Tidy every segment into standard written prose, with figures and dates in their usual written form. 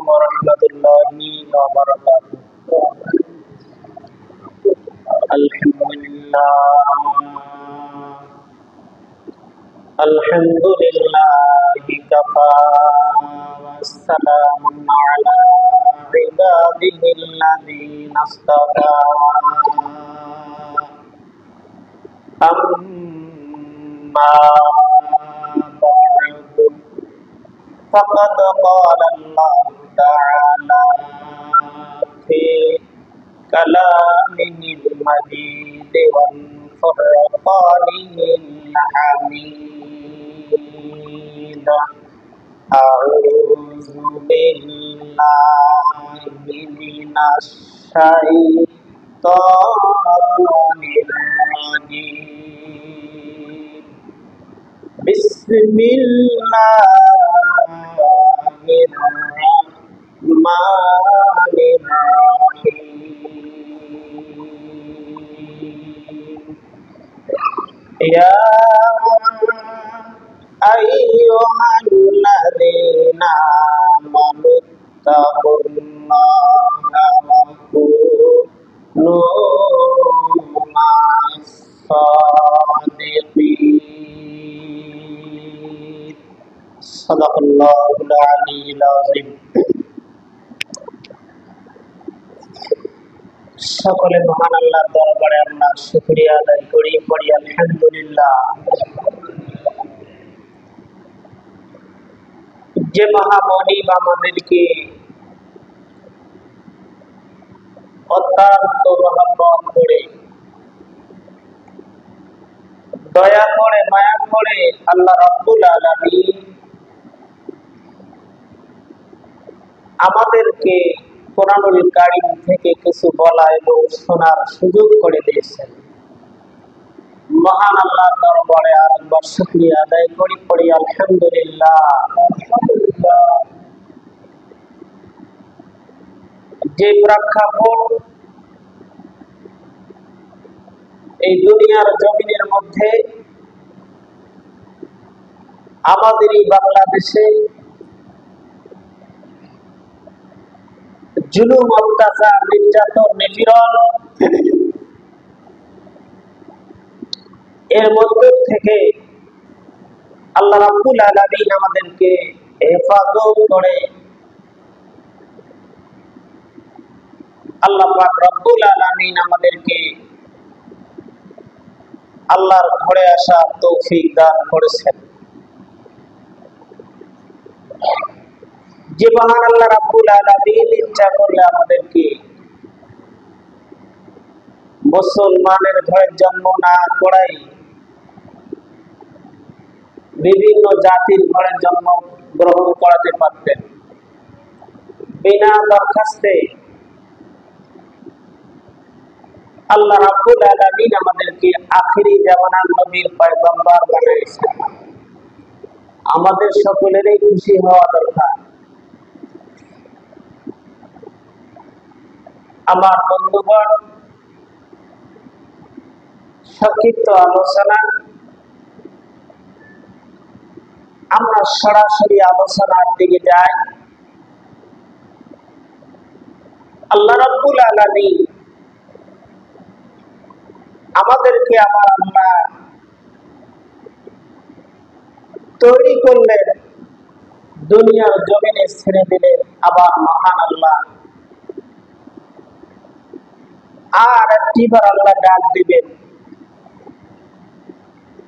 warahmatullahi wabarakatuh. Alhamdulillahi kafa wassalamun ala ibadihi alladhina istafa. Amma ba'du, faqad qala Allah ta'ala fi kalamihil majid wal furqanil hamid. A'udzu billahi minasy syaithanir rajim. Bismillahirrahmanirrahim. Ya ayyuhalladzina amanu taqullaha wa kunu ma'as-shadiqin. Sadaqallahul aliyyil azim. সকলে মহান আল্লাহর দরবারে আমরা শুকরিয়া আদায় করি, পড়ি আলহামদুলিল্লাহ। যে মহামনিব আমাদেরকে অত্যন্ত মহব্বত করে, দয়া করে, মায়া করে আল্লাহ রাব্বুল আলামিন আমাদেরকে কোরআনুল কারীম থেকে কিছু বলা এবং শোনার সুযোগ করে দিয়েছেন। মহান আল্লাহর দরবারে আরেকবার শুকরিয়া আদায় করি, পড়ি আলহামদুলিল্লাহ। যে প্রেক্ষাপট এই দুনিয়ার জমিনের মধ্যে আমাদের এই বাংলাদেশে জুলুম, অত্যাচার, নির্যাতন, নিপীড়ন, এর মধ্যে থেকে আল্লাহ রাব্বুল আলামিন আমাদেরকে হেফাজত করে। আল্লাহ পাক রব্বুল আলামিন আমাদেরকে আল্লাহর ঘরে আসার তৌফিক দান করেছেন। যে মহান আল্লাহ রাব্বুল আলামিন ইচ্ছা করলে আমাদেরকে মুসলমানের ঘরে জন্ম না করাই বিভিন্ন জাতির ঘরে জন্ম গ্রহণ করাতে পারতেন। বিনা দরখাস্তে আল্লাহ রাব্বুল আলামিন আমাদেরকে আখিরি জামানার নবীর পয়গম্বর বানিয়েছেন। আমাদের সকলেরই খুশি হওয়া দরকার। আমার বন্ধুগণ, সংক্ষিপ্ত আলোচনা, আমরা সরাসরি আলোচনার দিকে যাই। আল্লাহ রাব্বুল আলামিন আমাদেরকে আমার আল্লাহ তৈরি করলেন, দুনিয়ার জমিনে ছেড়ে দিলেন। আবার মহান আল্লাহ আর একটিবার আল্লাহ ডাক দিবেন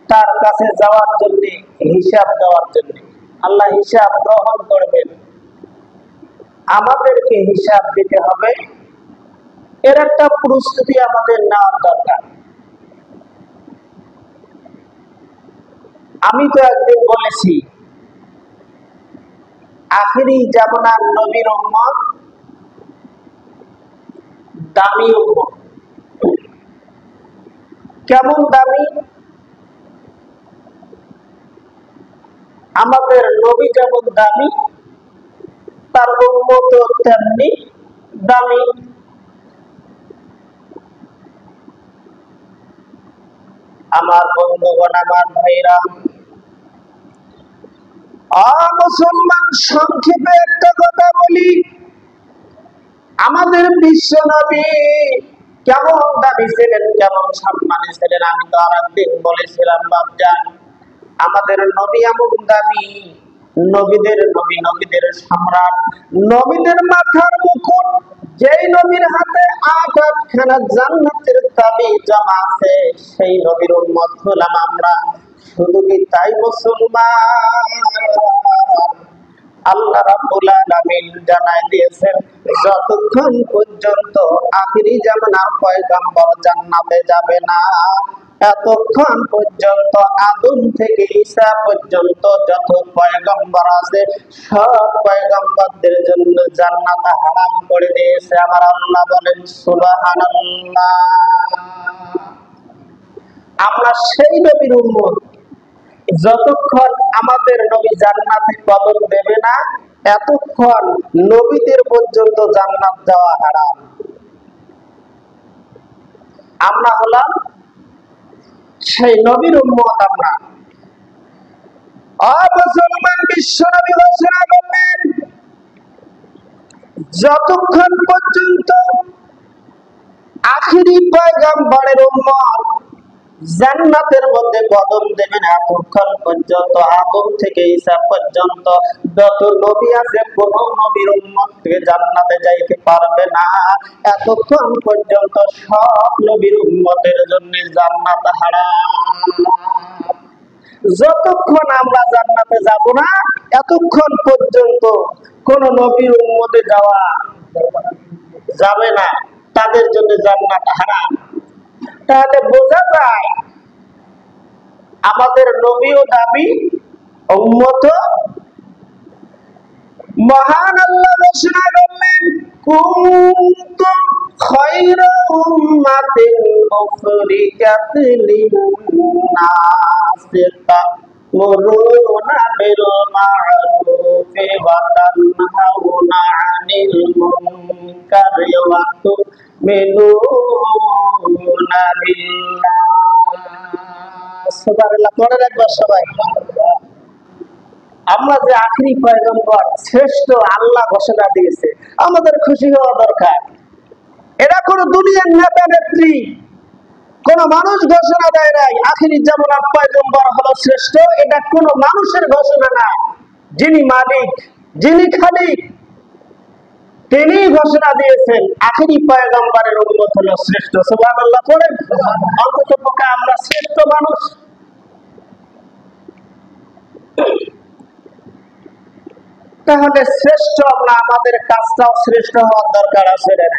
তার কাছে যাওয়ার জন্য, হিসাব দেওয়ার জন্য। আল্লাহ হিসাব গ্রহণ করবেন, আমাদেরকে হিসাব দিতে হবে। এর একটা প্রস্তুতি আমাদের নেওয়ার দরকার। আমি তো একদিন বলেছি, আখিরি জামানার নবীর উম্মত দামি উম্মত। কেমন দামি? আমাদের নবী যেমন দামি, তার উম্মত তেমনি দামি। আমার বন্ধুগণ, আমার ভাইরা, মুসলমান, সংক্ষেপে একটা কথা বলি। আমাদের বিশ্ব নবী কেমন দাবি ছিলেন, কেমন সম্মানী ছিলেন। আমি তো আর একদিন বলেছিলাম বাপজান, আমাদের নবী এমন দাবি, নবীদের নবী, নবীদের সম্রাট, নবীদের মাথার মুকুট, যেই নবীর হাতে আটখানা জান্নাতের চাবি জমা আছে, সেই নবীর উম্মত হলাম আমরা। শুধু কি তাই মুসলমান, আল্লাহ রাব্বুল আলামিন জানাই দিয়েছেন, যতক্ষণ পর্যন্ত আখিরি জামানার পয়গম্বর জান্নাতে যাবে না, এতক্ষণ পর্যন্ত আদম থেকে ঈসা পর্যন্ত যত পয়গম্বর আছে, সব পয়গম্বরদের জন্য জান্নাত হারাম করে দিয়েছে আমার আল্লাহ। বলেন সুবহানাল্লাহ। আমরা সেই নবীর উম্মত, যতক্ষণ আমাদের নবী জান্নাতে কদম দেবে না, এতক্ষণ নবীদের পর্যন্ত জান্নাত যাওয়া হারাম। আমরা হলাম সেই নবীর উম্মত। আমরা মুসলমান, বিশ্ব নবী ঘোষণা করলেন, যতক্ষণ পর্যন্ত আখিরি পয়গম্বরের উম্মত জান্নাতের মধ্যে কদম দেবে না, এতক্ষণ পর্যন্ত আদম থেকে ঈসা পর্যন্ত যত নবী আছে, কোন নবীর উম্মত থেকে জান্নাতে যাইতে পারবে না। এতক্ষণ পর্যন্ত সব নবীর উম্মতের জন্য জান্নাত হারাম। যতক্ষণ আমরা জান্নাতে যাব না, এতক্ষণ পর্যন্ত কোন নবীর উম্মতে যাওয়া যাবে না, তাদের জন্য জান্নাত হারাম। তাহলে বোঝা যায় আমাদের নবীও দাবি, উম্মত। মহান আল্লাহ ঘোষণা করলেন, কুনতুম খায়রা উম্মাতিন উখরিজাত লিন-নাসি তা'মুরুনা বিল মা'রুফি ওয়া তানহাউনা 'আনিল মুনকারি ওয়া তু'মিনুনা বিল্লাহ। সুবহানাল্লাহ। পড়ে রাখবা সবাই। আমরা যে আখিরি পয়গম্বর শ্রেষ্ঠ আল্লাহ ঘোষণা দিয়েছে, আমাদের খুশি হওয়া দরকার। এটা কোন দুনিয়ার নেতা নেত্রী, কোন মানুষ ঘোষণা দেয় নাই আখিরি জামানার পয়গম্বর হলো শ্রেষ্ঠ। এটা কোন মানুষের ঘোষণা না। যিনি মালিক, যিনি খালিক, তিনি ঘোষণা দিয়েছেন আখিরি পয়গম্বরের উম্মত হলো শ্রেষ্ঠ। সুবহানাল্লাহ পড়েন। অন্ততপক্ষে আমরা শ্রেষ্ঠ মানুষ। তাহলে শ্রেষ্ঠ আমরা, আমাদের কাজটাও শ্রেষ্ঠ হওয়ার দরকার আছে না?